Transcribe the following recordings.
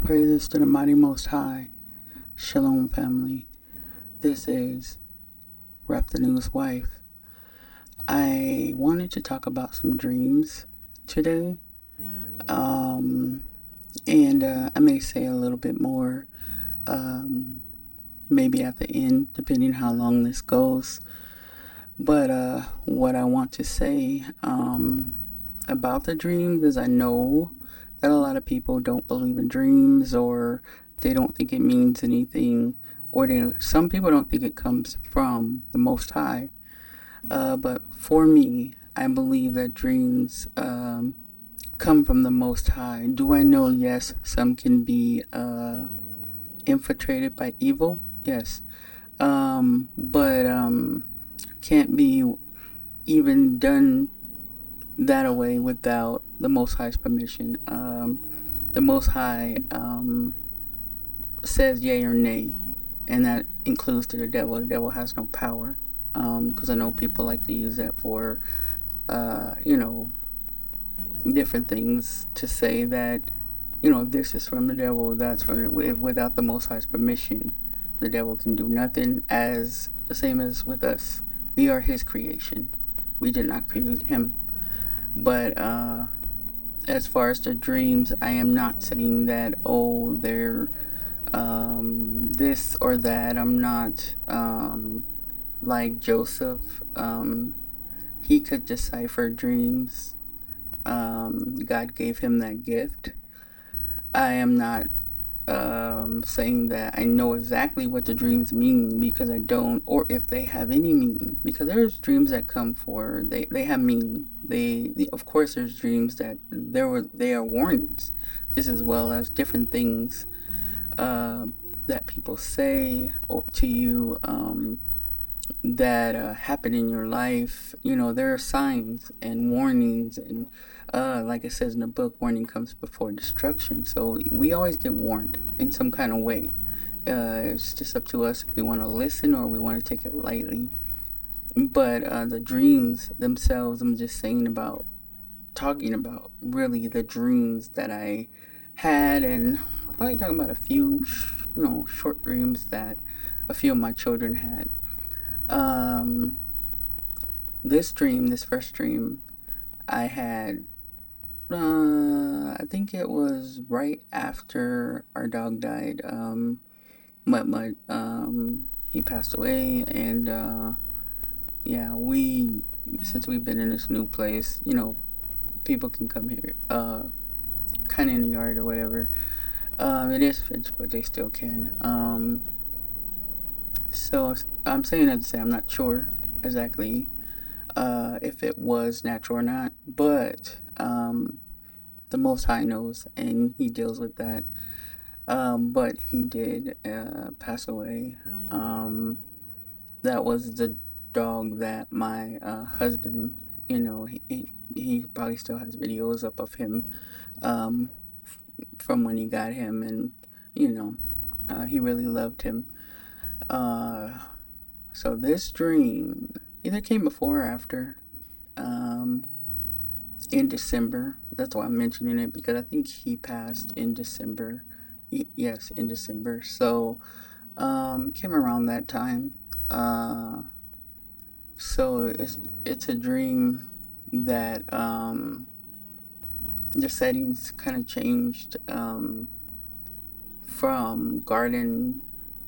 All praises to the mighty Most High. Shalom, family. This is Rep the News Wife. I wanted to talk about some dreams today. And I may say a little bit more maybe at the end, depending how long this goes. But what I want to say about the dreams is I know that a lot of people don't believe in dreams, or they don't think it means anything, or some people don't think it comes from the Most High. But for me, I believe that dreams come from the Most High. Do I know? Yes, some can be infiltrated by evil. Yes, but can't be even done that away without the Most High's permission. The Most High says yay or nay, and that includes to the devil. The devil has no power, because I know people like to use that for, different things, to say that, this is from the devil, that's from it. Without the Most High's permission, the devil can do nothing, as the same as with us. We are his creation. We did not create him. But as far as the dreams, I am not saying that, they're this or that. I'm not like Joseph. He could decipher dreams. God gave him that gift. I am not saying that I know exactly what the dreams mean, because I don't, or if they have any meaning, because there's dreams that come for, they have meaning. Of course there's dreams that they are warnings, just as well as different things that people say to you that happen in your life. There are signs and warnings, and like it says in the book, warning comes before destruction. So we always get warned in some kind of way. It's just up to us if we want to listen or we want to take it lightly. But the dreams themselves, I'm just talking about really the dreams that I had, and probably talking about a few short dreams that a few of my children had. This first dream I had, I think it was right after our dog died. Mud, he passed away, and since we've been in this new place, people can come here, kind of in the yard or whatever. It is fenced, but they still can. So I'm saying that to say I'm not sure exactly if it was natural or not, but the Most High knows, and he deals with that. But he did pass away. That was the dog that my husband, he probably still has videos up of him from when he got him, and he really loved him. So this dream either came before or after, in December. That's why I'm mentioning it, because I think he passed in December. Yes, in December. So, came around that time. So it's a dream that the settings kind of changed from garden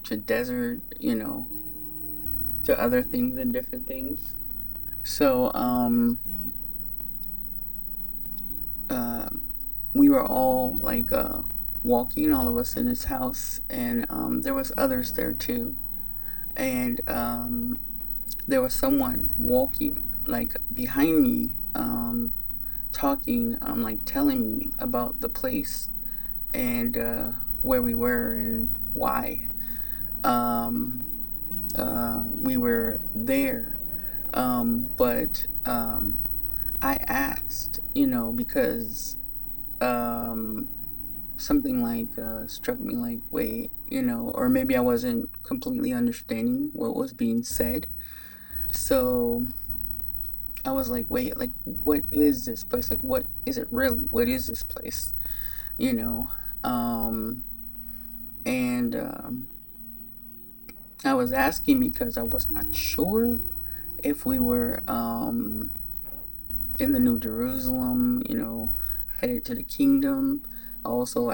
to desert, to other things and different things. So we were all like walking, all of us in this house, and there was others there too, and there was someone walking like behind me, talking, like telling me about the place and where we were and why we were there. But I asked, because something like struck me like, wait, or maybe I wasn't completely understanding what was being said. So I was like, wait, like, what is this place? Like, what is it really? What is this place? And I was asking because I was not sure if we were in the New Jerusalem, headed to the kingdom. I also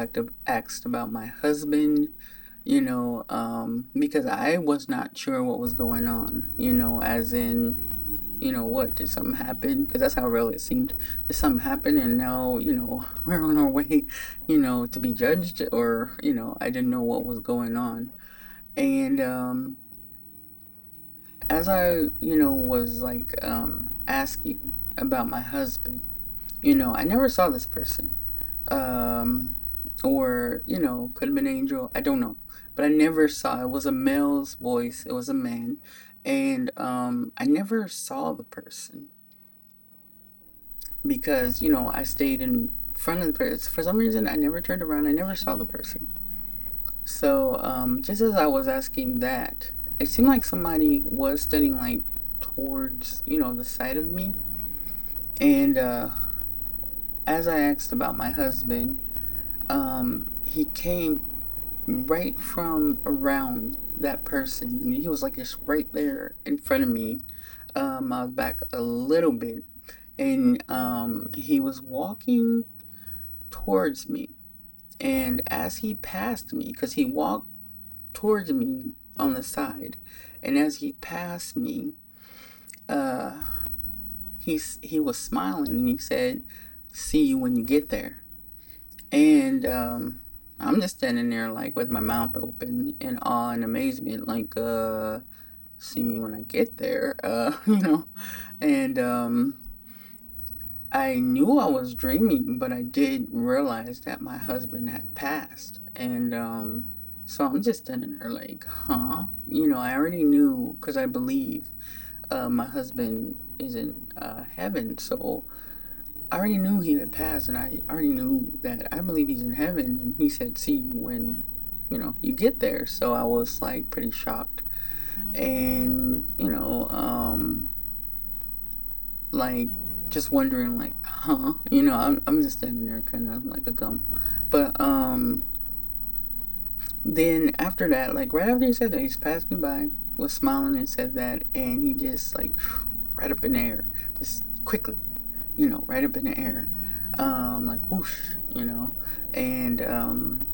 asked about my husband, because I was not sure what was going on, as in, what, did something happen? Because that's how real it seemed. Did something happen and now, we're on our way, to be judged? Or, I didn't know what was going on. And as I, was like asking about my husband, I never saw this person. Um, or, could have been an angel. I don't know. But I never saw. It was a male's voice. It was a man. And I never saw the person because, I stayed in front of the person. For some reason, I never turned around. I never saw the person. So just as I was asking that, it seemed like somebody was standing like towards, the side of me. And as I asked about my husband, he came right from around that person. And he was like just right there in front of me. I was back a little bit, and he was walking towards me. And as he passed me, because he walked towards me on the side, and as he passed me, uh, he was smiling and he said, "See you when you get there." And I'm just standing there like with my mouth open in awe and amazement, like see me when I get there, and I knew I was dreaming, but I did realize that my husband had passed. And so I'm just standing there like, huh? I already knew because I believe my husband is in heaven. So I already knew he had passed, and I already knew that I believe he's in heaven. And he said, see you when, you get there. So I was like pretty shocked. And, like just wondering like, huh? I'm just standing there kind of like a gump. But then after that, like right after he said that, he just passed me by, was smiling and said that, and he just like right up in the air, just quickly, right up in the air, like whoosh, and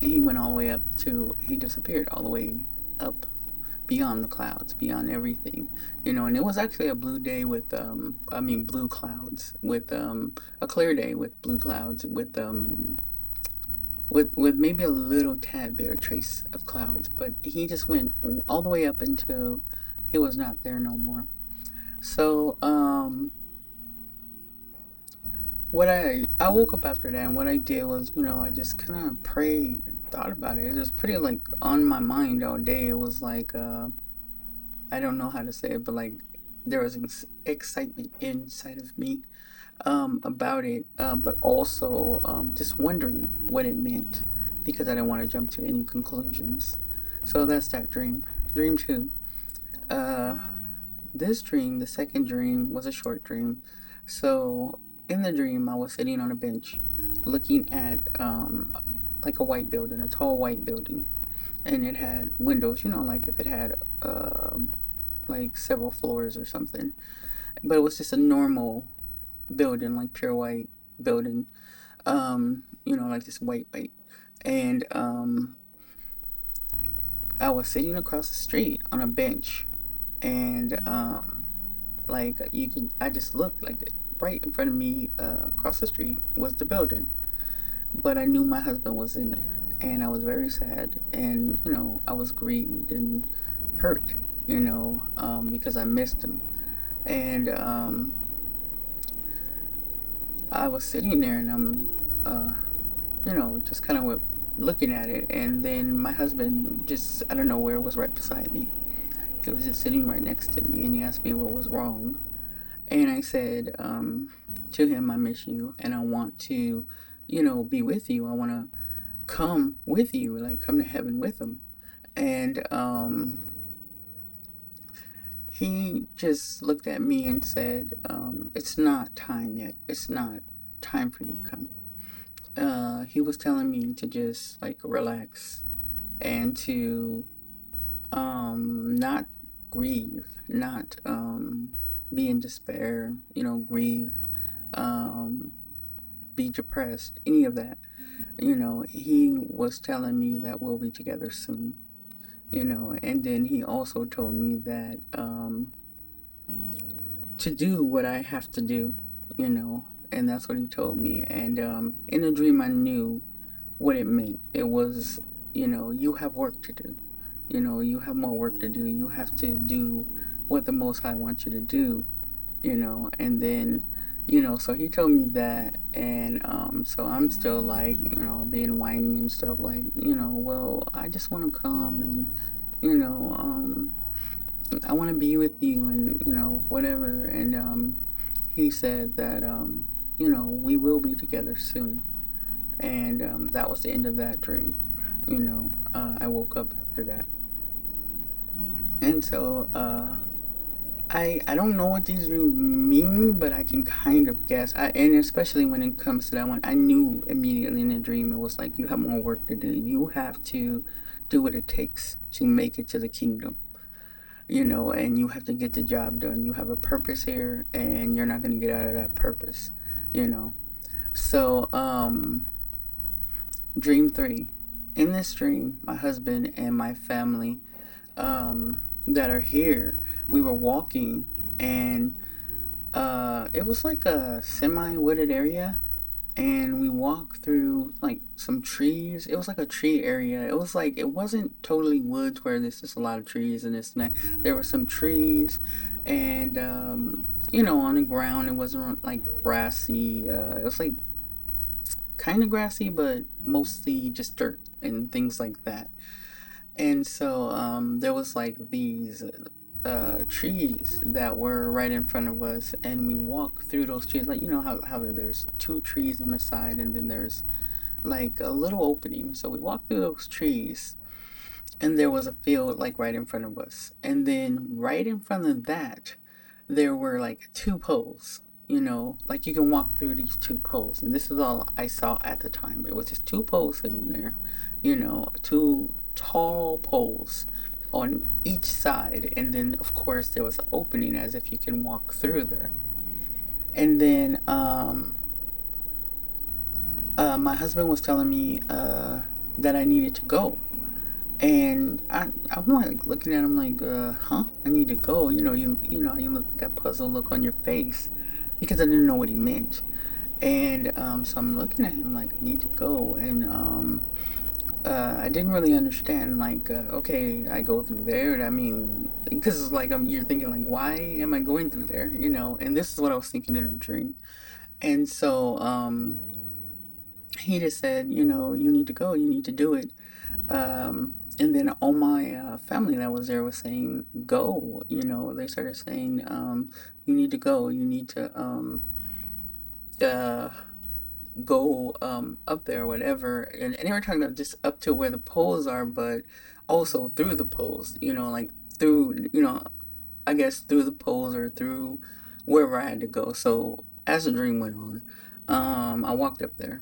he went all the way up to, he disappeared all the way up beyond the clouds, beyond everything, and it was actually a blue day with, blue clouds with, a clear day with blue clouds with maybe a little tad bit of trace of clouds, but he just went all the way up until he was not there no more. So, what I woke up after that, and what I did was, I just kind of prayed and thought about it. It was pretty like on my mind all day. It was like, I don't know how to say it, but like there was excitement inside of me about it, but also just wondering what it meant because I didn't want to jump to any conclusions. So that's that dream. Dream two. Uh, this dream, the second dream, was a short dream. So in the dream, I was sitting on a bench looking at like a white building, a tall white building, and it had windows, like if it had like several floors or something. But it was just a normal building, like pure white building, like this white. And I was sitting across the street on a bench, and like I just looked like right in front of me, across the street was the building, but I knew my husband was in there, and I was very sad, and I was grieved and hurt, because I missed him, and I was sitting there, and I'm, just kind of looking at it, and then my husband just I don't know where was right beside me. He was just sitting right next to me, and he asked me what was wrong, and I said to him, "I miss you, and I want to, be with you. I want to come with you, like come to heaven with him." And he just looked at me and said, "It's not time yet. It's not time for you to come." he was telling me to just like relax and to not grieve, not be in despair, grieve, um be depressed, any of that. He was telling me that we'll be together soon, and then he also told me that to do what I have to do, and that's what he told me. And in the dream, I knew what it meant. It was, you have work to do. You have more work to do. You have to do what the Most High wants you to do, and then, so he told me that, and so I'm still like, being whiny and stuff, like, well, I just want to come and, I want to be with you and, whatever. And he said that, we will be together soon. And that was the end of that dream. I woke up after that. And so I don't know what these dreams mean, but I can kind of guess. And especially when it comes to that one, I knew immediately in the dream, it was like, you have more work to do. You have to do what it takes to make it to the kingdom. And you have to get the job done. You have a purpose here, and you're not going to get out of that purpose, So, dream 3. In this dream, my husband and my family that are here, we were walking, and it was like a semi-wooded area, and we walked through like some trees. It was like a tree area. It was like, it wasn't totally woods where there's just a lot of trees and this and that. There were some trees, and on the ground, it wasn't like grassy. It was like kind of grassy, but mostly just dirt and things like that. And so there was like these trees that were right in front of us, and we walked through those trees, like, how there's 2 trees on the side, and then there's like a little opening. So we walked through those trees, and there was a field like right in front of us, and then right in front of that there were like 2 poles. Like, you can walk through these 2 poles, and this is all I saw at the time. It was just 2 poles sitting there, 2 tall poles on each side, and then of course there was an opening as if you can walk through there. And then my husband was telling me that I needed to go, and I'm like looking at him like, huh? I need to go. You look, that puzzle look on your face, because I didn't know what he meant. And so I'm looking at him like, I need to go. And I didn't really understand, like, okay, I go through there. I mean, because like you're thinking like, why am I going through there? And this is what I was thinking in a dream. And so he just said, you need to go, you need to do it. And then all my family that was there was saying, go. They started saying, you need to go, you need to go up there or whatever. And they were talking about just up to where the poles are, but also through the poles, like through, I guess through the poles or through wherever I had to go. So as the dream went on, I walked up there.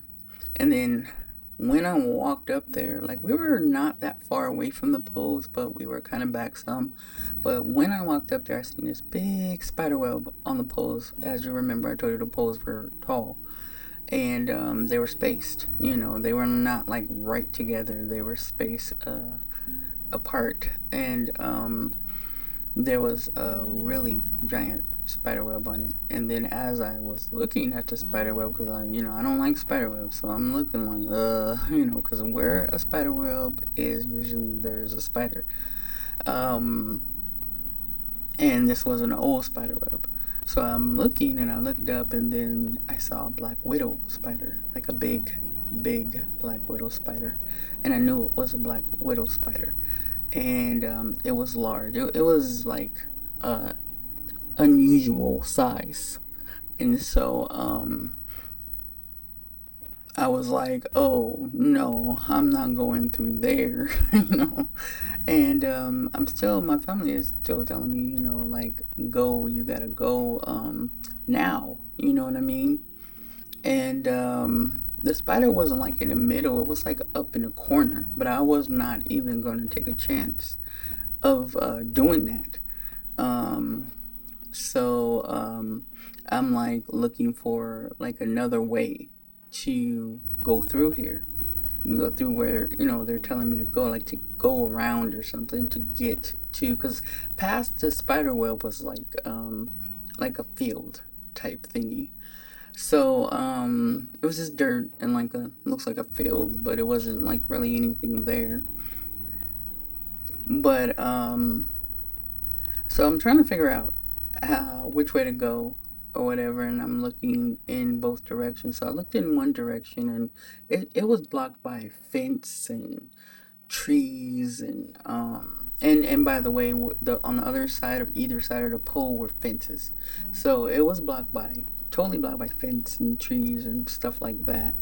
And then when I walked up there, like, we were not that far away from the poles, but we were kind of back some. But when I walked up there, I seen this big spider web on the poles. As you remember, I told you the poles were tall. And they were spaced. They were not like right together. They were spaced apart. And there was a really giant spider web on it. And then as I was looking at the spider web, because I don't like spider webs, so I'm looking like, because where a spider web is, usually there's a spider. And this was an old spider web. So I'm looking, and I looked up, and then I saw a black widow spider, like a big black widow spider. And I knew it was a black widow spider. And it was large. It was like unusual size. And so I was like, oh no, I'm not going through there. And my family is still telling me, like, go, you gotta go now, you know what I mean? And The spider wasn't like in the middle, it was like up in the corner, but I was not even going to take a chance of doing that. Um, so I'm like looking for like another way to go through here. Go through where, they're telling me to go, like to go around or something to get to, because past the spider web was like a field type thingy. So it was just dirt and like looks like a field, but it wasn't like really anything there. But so I'm trying to figure out which way to go or whatever, and I'm looking in both directions. So I looked in one direction, and it was blocked by fence and trees, and by the way, on the other side of either side of the pole were fences. So it was totally blocked by fence and trees and stuff like that.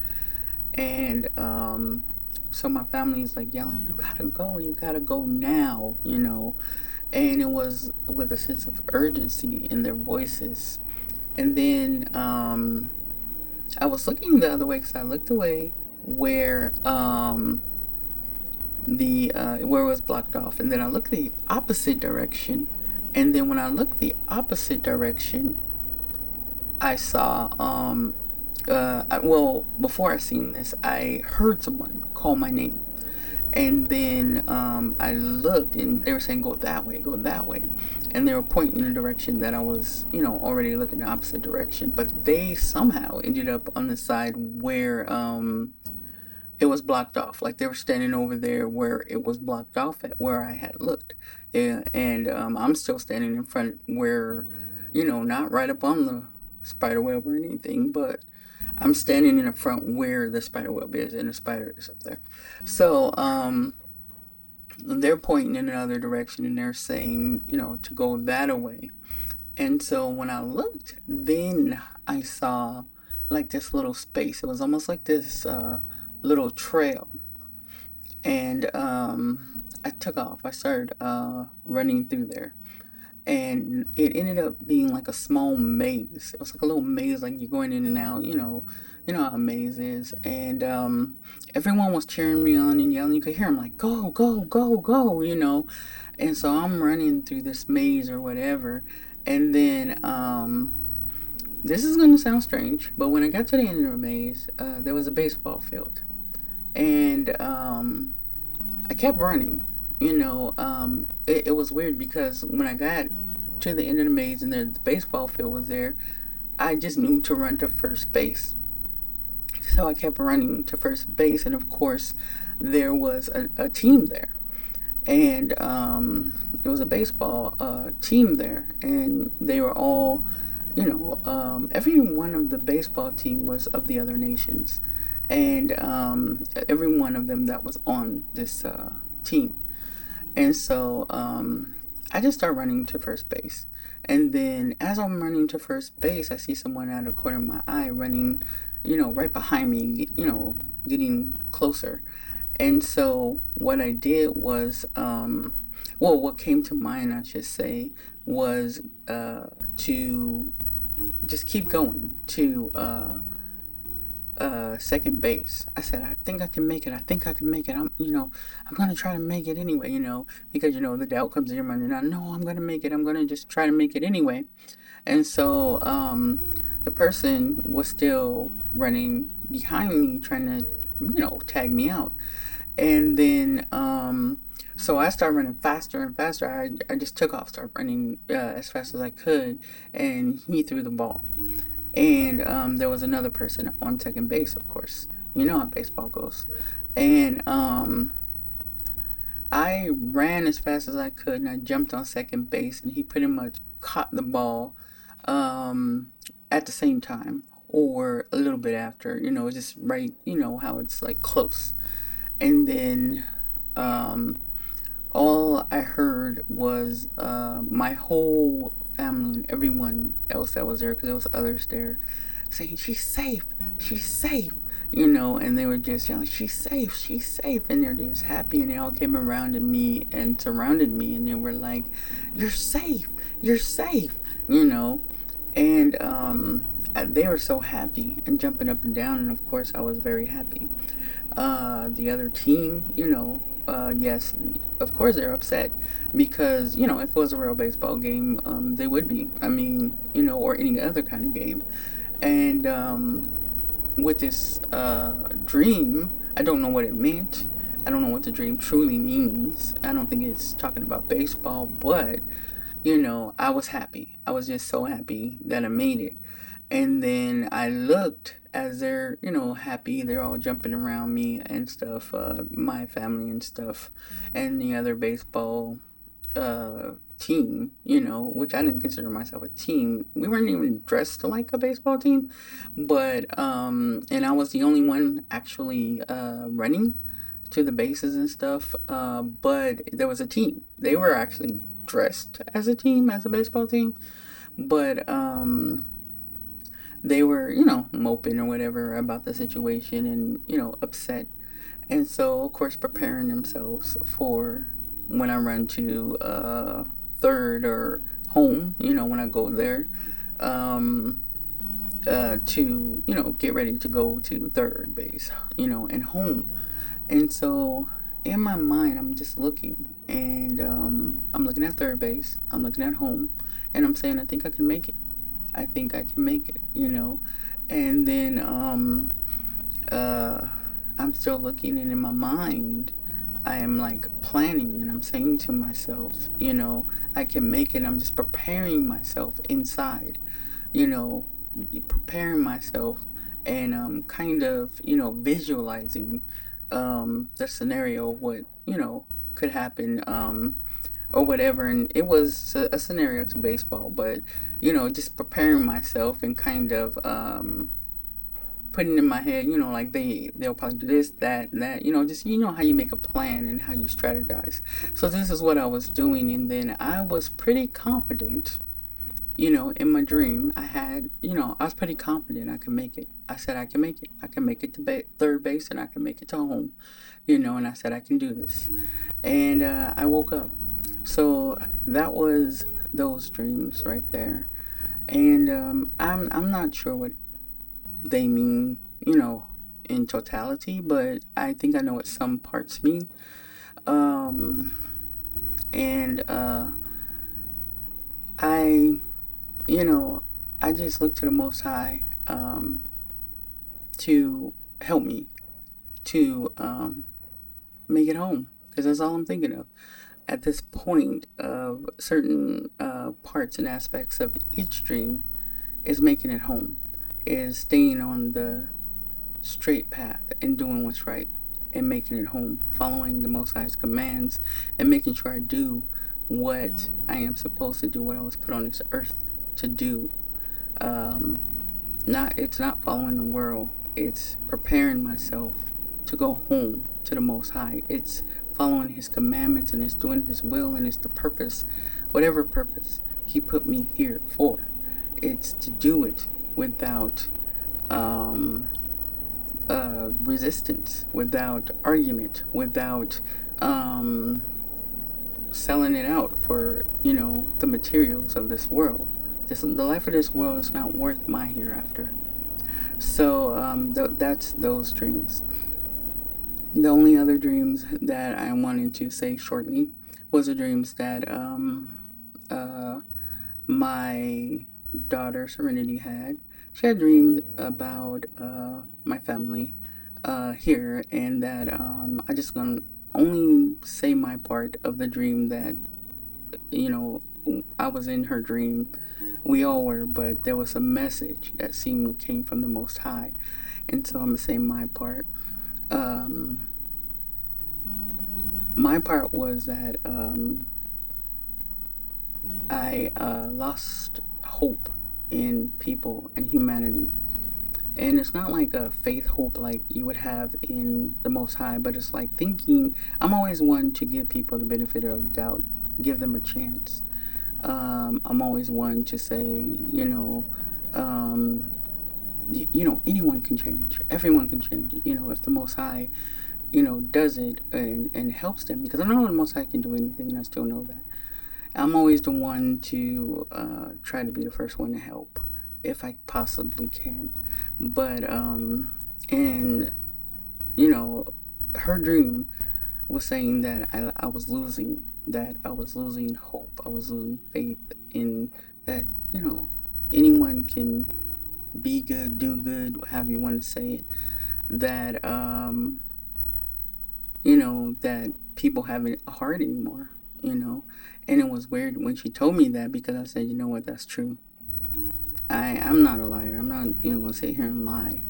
And so my family's like yelling, you gotta go now, and it was with a sense of urgency in their voices. And then I was looking the other way, because I looked away where where it was blocked off, and then I looked the opposite direction, and then when I looked the opposite direction, I saw well, before I seen this, I heard someone call my name. And then I looked, and they were saying, go that way, go that way. And they were pointing in the direction that I was, already looking the opposite direction. But they somehow ended up on the side where it was blocked off. Like they were standing over there where it was blocked off at where I had looked. Yeah, and I'm still standing in front where, not right up on the spider web or anything, but I'm standing in the front where the spider web is, and the spider is up there. So they're pointing in another direction, and they're saying, to go that way. And so when I looked, then I saw like this little space. It was almost like this little trail. And I took off. I started running through there. And it ended up being like a small maze. It was like a little maze, like you're going in and out, how a maze is. And everyone was cheering me on and yelling. You could hear them like, go, go, go, go, And so I'm running through this maze or whatever. And then this is going to sound strange, but when I got to the end of the maze, there was a baseball field. And I kept running. It was weird, because when I got to the end of the maze and the baseball field was there, I just knew to run to first base. So I kept running to first base, and of course there was a team there, and it was a baseball team there, and they were all, every one of the baseball team was of the other nations, and every one of them that was on this team. And so I just start running to first base. And then as I'm running to first base, I see someone out of the corner of my eye running, right behind me, getting closer. And so what I did was, what came to mind, I should say, was to just keep going to second base. I said, I think I can make it. I think I can make it. I'm gonna try to make it anyway, because the doubt comes in your mind, and I know I'm gonna make it. I'm gonna just try to make it anyway. And so the person was still running behind me, trying to tag me out. And then so I started running faster and faster. I just took off, started running as fast as I could, and he threw the ball. And there was another person on second base, of course. You know how baseball goes. And I ran as fast as I could, and I jumped on second base, and he pretty much caught the ball at the same time, or a little bit after, just right, how it's like close. And then all I heard was my whole family and everyone else that was there, because there was others there, saying, she's safe, and they were just yelling, she's safe, and they're just happy, and they all came around me and surrounded me, and they were like, you're safe, and they were so happy and jumping up and down, and of course I was very happy. The other team, yes, of course they're upset because, if it was a real baseball game, they would be. I mean, or any other kind of game. And with this dream, I don't know what it meant. I don't know what the dream truly means. I don't think it's talking about baseball, but I was happy. I was just so happy that I made it. And then I looked as they're, happy. They're all jumping around me and stuff, my family and stuff, and the other baseball team, which I didn't consider myself a team. We weren't even dressed like a baseball team, but and I was the only one actually running to the bases and stuff. But there was a team. They were actually dressed as a team, as a baseball team, but they were, moping or whatever about the situation and, upset. And so, of course, preparing themselves for when I run to third or home, when I go there, to, get ready to go to third base, and home. And so, in my mind, I'm just looking, and I'm looking at third base, I'm looking at home, and I'm saying, I think I can make it. I think I can make it, And then I'm still looking, and in my mind, I am like planning, and I'm saying to myself, I can make it. I'm just preparing myself inside, you know, preparing myself, and kind of, visualizing the scenario, what, could happen, or whatever. And it was a scenario to baseball, but just preparing myself and kind of putting in my head, like they'll probably do this, that, just how you make a plan and how you strategize. So this is what I was doing, and then I was pretty confident. In my dream, I was pretty confident I could make it. I said I can make it. I can make it to third base, and I can make it to home. And I said I can do this. And I woke up. So that was those dreams right there. And I'm not sure what they mean, in totality, but I think I know what some parts mean. Um, and I, I just look to the Most High to help me to make it home, because that's all I'm thinking of at this point. Of certain parts and aspects of each dream is making it home, is staying on the straight path and doing what's right and making it home, following the Most High's commands, and making sure I do what I am supposed to do, what I was put on this earth to do. It's not following the world, it's preparing myself to go home to the Most High. It's following His commandments, and it's doing His will, and it's the purpose, whatever purpose He put me here for. It's to do it without resistance, without argument, without selling it out for, the materials of this world. The life of this world is not worth my hereafter. So that's those dreams. The only other dreams that I wanted to say shortly was the dreams that my daughter Serenity had. She had dreamed about my family here, and that I just gonna only say my part of the dream, that I was in her dream. We all were, but there was a message that seemingly came from the Most High, and so I'm gonna say my part. My part was that I lost hope in people and humanity. And it's not like a faith hope like you would have in the Most High, but it's like thinking. I'm always one to give people the benefit of the doubt, give them a chance. I'm always one to say, anyone can change, everyone can change. If the Most High, does it and helps them, because I know the Most High can do anything, and I still know that. I'm always the one to try to be the first one to help. if I possibly can. But and you know, her dream was saying that I was losing, hope, I was losing faith in that, anyone can be good, do good, however you want to say it, that that people haven't a heart anymore, and it was weird when she told me that, because I said, you know what, that's true. I'm not a liar. I'm not, gonna sit here and lie,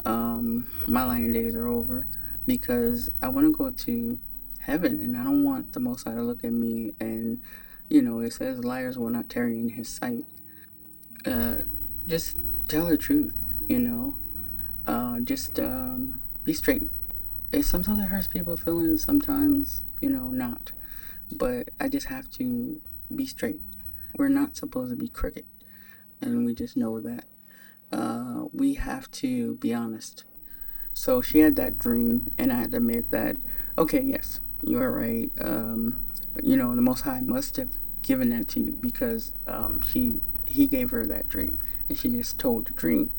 my lying days are over, because I want to go to heaven, and I don't want the Most High to look at me and, it says liars will not tarry in his sight. Just tell the truth, just be straight. Sometimes it hurts people's feelings, sometimes, not. But I just have to be straight. We're not supposed to be crooked, and we just know that. We have to be honest. So she had that dream, and I had to admit that, okay, yes, you're right. The Most High must have given that to you, because he gave her that dream, and she just told the dream.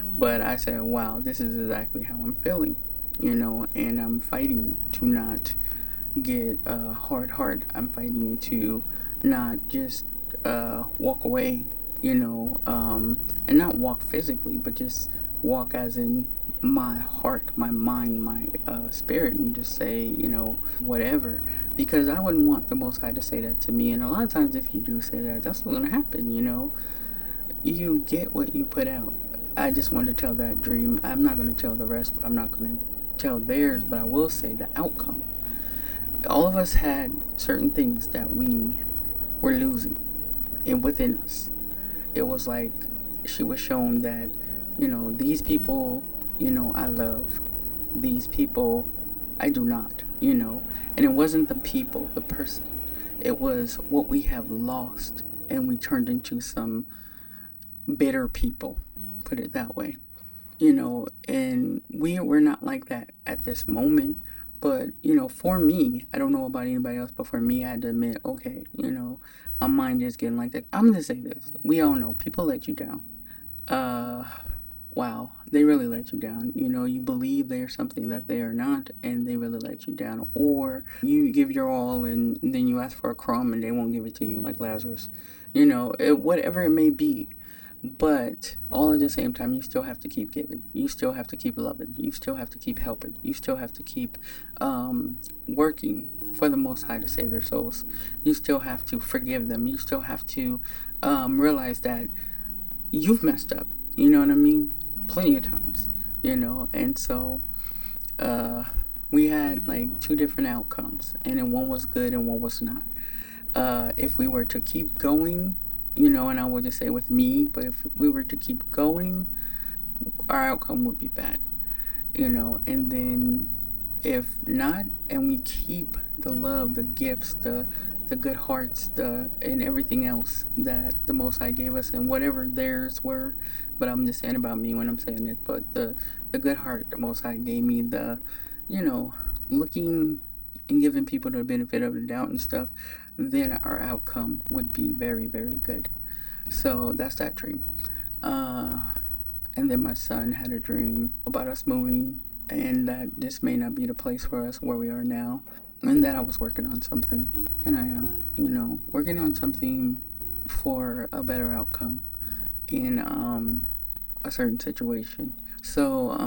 But I said, wow, this is exactly how I'm feeling, and I'm fighting to not get a hard heart. I'm fighting to not just walk away, and not walk physically, but just walk as in my heart, my mind, my spirit, and just say, whatever. Because I wouldn't want the Most High to say that to me. And a lot of times, if you do say that, that's what's going to happen, You get what you put out. I just wanted to tell that dream. I'm not going to tell the rest. I'm not going to tell theirs, but I will say the outcome. All of us had certain things that we were losing within us. It was like she was shown that, these people, I love. These people, I do not, And it wasn't the people, the person. It was what we have lost, and we turned into some bitter people, put it that way. And we're not like that at this moment. But, for me, I don't know about anybody else, but for me, I had to admit, okay, my mind is getting like that. I'm going to say this. We all know people let you down. Wow, they really let you down. You believe they're something that they are not, and they really let you down. Or you give your all, and then you ask for a crumb, and they won't give it to you, like Lazarus. Whatever it may be. But all at the same time, you still have to keep giving. You still have to keep loving. You still have to keep helping. You still have to keep working for the Most High to save their souls. You still have to forgive them. You still have to realize that you've messed up. You know what I mean? Plenty of times. And so we had like two different outcomes, and then one was good and one was not. If we were to keep going, and I would just say with me, but if we were to keep going, our outcome would be bad, and then if not, and we keep the love, the gifts, the good hearts, and everything else that the Most High gave us, and whatever theirs were, but I'm just saying about me when I'm saying it, but the good heart the Most High gave me, looking and giving people the benefit of the doubt and stuff, then our outcome would be very, very good. So that's that dream. And then my son had a dream about us moving, and that this may not be the place for us where we are now, and that I was working on something, and I am, working on something for a better outcome in a certain situation. So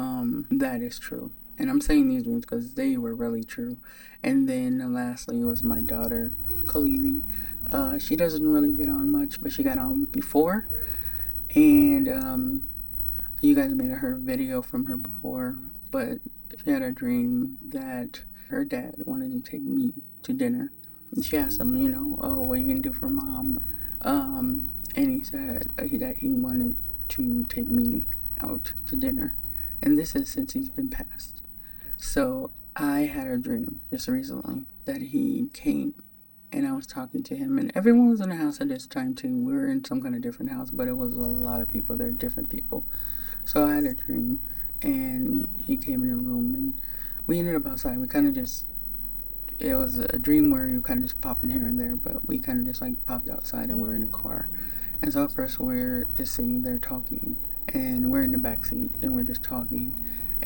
that is true. And I'm saying these dreams because they were really true. And then lastly was my daughter, Kalili. She doesn't really get on much, but she got on before. And you guys may have heard a video from her before, but she had a dream that her dad wanted to take me to dinner. And she asked him, oh, what are you going to do for mom? And he said that he wanted to take me out to dinner. And this is since he's been passed. So I had a dream just recently that he came, and I was talking to him, and everyone was in the house at this time too. We were in some kind of different house, but it was a lot of people there, different people. So I had a dream, and he came in the room, and we ended up outside. We kind of just, it was a dream where you kind of just popping here and there, but we kind of just like popped outside, and we were in a car. And so at first we're just sitting there talking, and we're in the back seat, and we're just talking.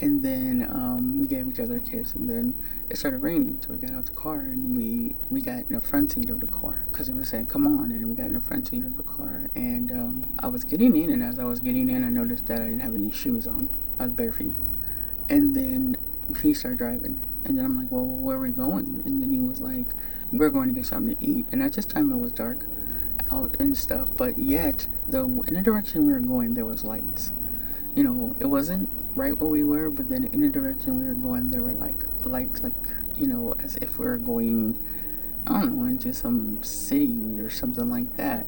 And then we gave each other a kiss, and then it started raining. So we got out the car, and we got in the front seat of the car because he was saying, "Come on!" And we got in the front seat of the car, and I was getting in, and as I was getting in, I noticed that I didn't have any shoes on. I was bare feet. And then he started driving, and then I'm like, "Well, where are we going?" And then he was like, "We're going to get something to eat." And at this time, it was dark out and stuff, but yet in the direction we were going, there was lights. It wasn't right where we were, but then in the direction we were going, there were like lights, like, as if we were going, I don't know, into some city or something like that.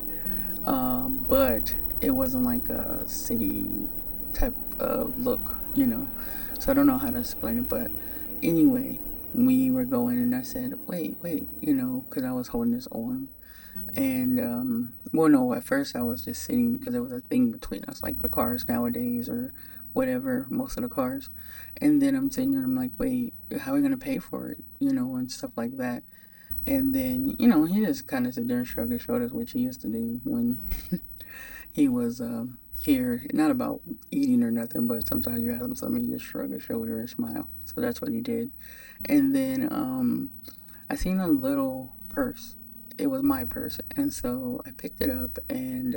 But it wasn't like a city type of look. So I don't know how to explain it, but anyway, we were going, and I said, wait, because I was holding his arm. And, well, no, at first I was just sitting because there was a thing between us, like the cars nowadays or whatever, most of the cars. And then I'm sitting there, I'm like, wait, how are we going to pay for it? And stuff like that. And then, he just kind of sit there and shrug his shoulders, which he used to do when he was here. Not about eating or nothing, but sometimes you ask him something, he just shrug his shoulder and smile. So that's what he did. And then I seen a little purse. It was my purse, and so I picked it up, and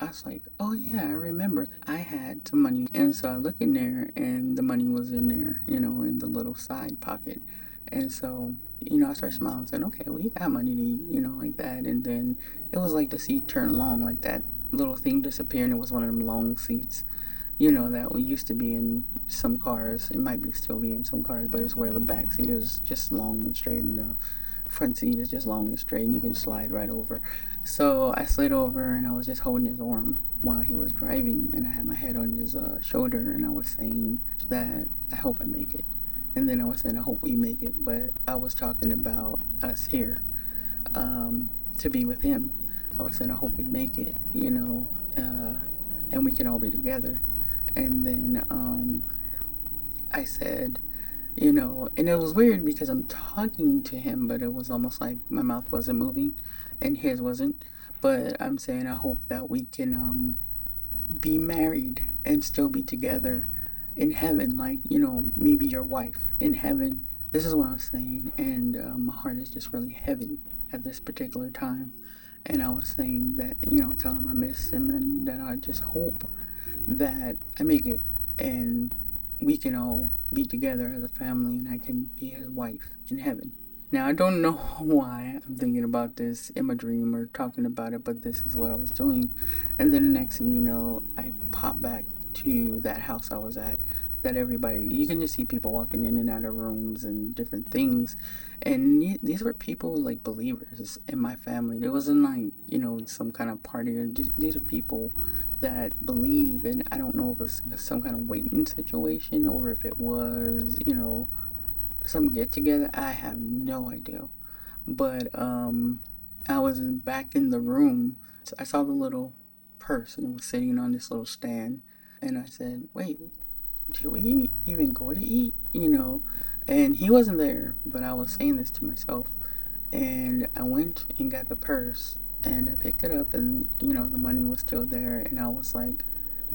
I was like, "Oh yeah, I remember. I had some money." And so I look in there, and the money was in there, in the little side pocket. And so, I started smiling, saying, "Okay, well, he got money to eat," like that. And then it was like the seat turned long, like that little thing disappeared, and it was one of them long seats, that we used to be in some cars. It might be still be in some cars, but it's where the back seat is just long and straight, and the front seat is just long and straight, and you can slide right over. So I slid over, and I was just holding his arm while he was driving, and I had my head on his shoulder, and I was saying that I hope I make it. And then I was saying I hope we make it, but I was talking about us here, to be with him. I was saying I hope we make it, and we can all be together. And then I said, and it was weird because I'm talking to him, but it was almost like my mouth wasn't moving and his wasn't. But I'm saying I hope that we can be married and still be together in heaven, like, me be your wife in heaven. This is what I'm saying, and my heart is just really heavy at this particular time. And I was saying that, tell him I miss him, and that I just hope that I make it, and we can all be together as a family, and I can be his wife in heaven. Now, I don't know why I'm thinking about this in my dream or talking about it, but this is what I was doing. And then the next thing you know, I pop back to that house I was at. That everybody, you can just see people walking in and out of rooms and different things. And these were people like believers in my family. There wasn't like, some kind of party. These are people that believe. And I don't know if it's some kind of waiting situation or if it was, some get together. I have no idea. But I was back in the room. So I saw the little purse, and it was sitting on this little stand. And I said, wait, did we even go to eat? And he wasn't there, but I was saying this to myself. And I went and got the purse, and I picked it up, and the money was still there. And I was like,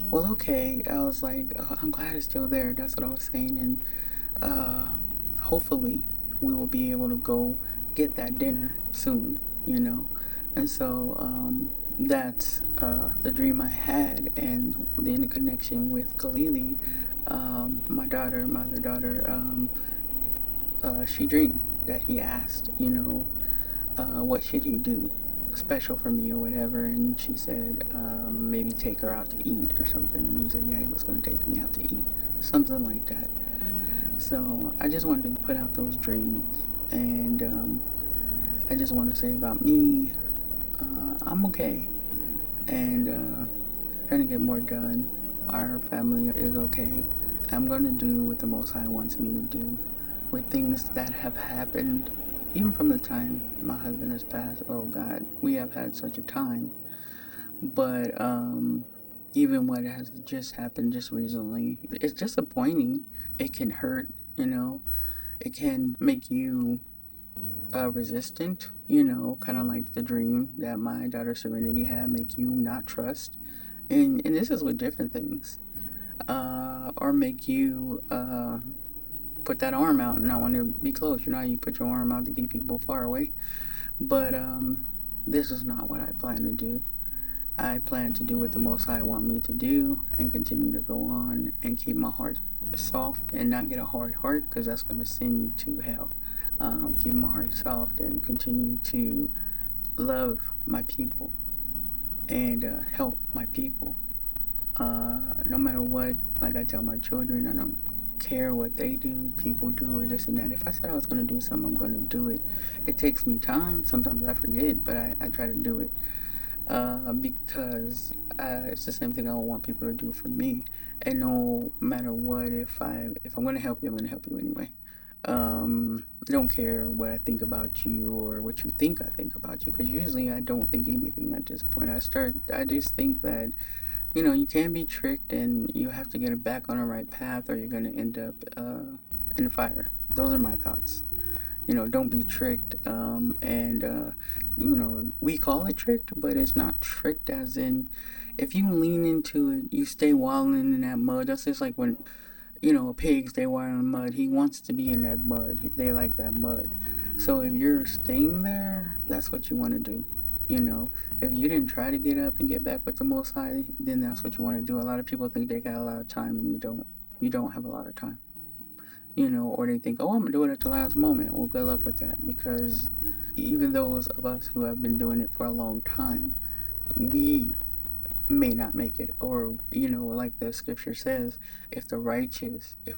well, okay. I was like, oh, I'm glad it's still there. That's what I was saying. And uh, hopefully we will be able to go get that dinner soon. And so that's the dream I had, and the interconnection with Kalili, my other daughter. She dreamed that he asked, what should he do special for me or whatever, and she said, maybe take her out to eat or something. And he said, yeah, he was going to take me out to eat, something like that. So I just wanted to put out those dreams, and I just want to say about me, I'm okay, and trying to get more done. Our family is okay. I'm going to do what the Most High wants me to do with things that have happened, even from the time my husband has passed. Oh God, we have had such a time. But even what has just happened just recently, it's disappointing. It can hurt, it can make you resistant, kind of like the dream that my daughter Serenity had, make you not trust. And this is with different things. Or make you put that arm out and not want to be close. You know how you put your arm out to keep people far away? But this is not what I plan to do. I plan to do what the Most High want me to do and continue to go on and keep my heart soft and not get a hard heart, because that's going to send you to hell. Keep my heart soft and continue to love my people and help my people. No matter what, like I tell my children, I don't care what they do, people do, or this and that. If I said I was going to do something, I'm going to do it. It takes me time. Sometimes I forget, but I try to do it. Because it's the same thing I want people to do for me. And no matter what, if I'm gonna help you, I'm gonna help you anyway. I don't care what I think about you or what you think I think about you, because usually I don't think anything at this point. I just think that you can be tricked, and you have to get it back on the right path, or you're gonna end up in the fire. Those are my thoughts. Don't be tricked. And we call it tricked, but it's not tricked as in, if you lean into it, you stay wallowing in that mud. That's just like when, pigs, they wallow in mud. He wants to be in that mud. They like that mud. So if you're staying there, that's what you want to do. If you didn't try to get up and get back with the Most High, then that's what you want to do. A lot of people think they got a lot of time, and you don't. You don't have a lot of time. Or they think, oh, I'm gonna do it at the last moment. Well, good luck with that, because even those of us who have been doing it for a long time, we may not make it. Or, like the scripture says, if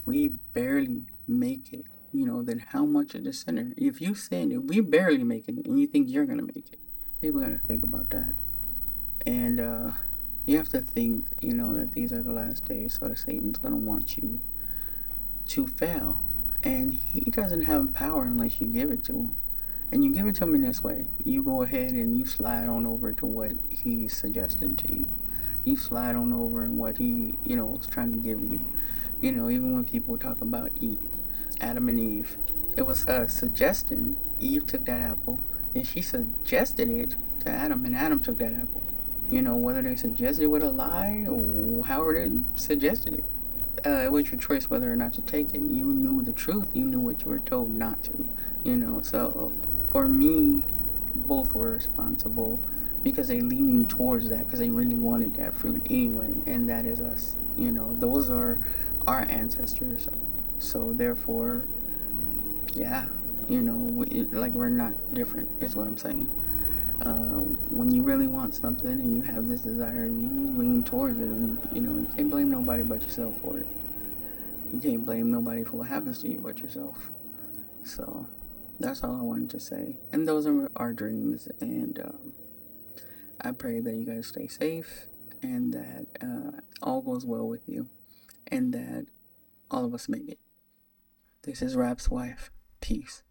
we barely make it, then how much of the sinner? If you sin, if we barely make it, and you think you're gonna make it, people gotta think about that. And you have to think, that these are the last days, so that Satan's gonna want you to fail. And he doesn't have power unless you give it to him. And you give it to him in this way. You go ahead and you slide on over to what he's suggesting to you. You slide on over in what he, is trying to give you. Even when people talk about Eve, Adam and Eve, it was a suggestion. Eve took that apple, then she suggested it to Adam, and Adam took that apple. Whether they suggested it with a lie or however they suggested it, it was your choice whether or not to take it. You knew the truth. You knew what you were told not to. So for me, both were responsible, because they leaned towards that because they really wanted that fruit anyway, and that is us. Those are our ancestors. So therefore, yeah, we're not different, is what I'm saying. When you really want something and you have this desire, you lean towards it, and you can't blame nobody but yourself for it. You can't blame nobody for what happens to you but yourself. So that's all I wanted to say. And those are our dreams, and I pray that you guys stay safe, and that all goes well with you, and that all of us make it. This is Rap's wife. Peace.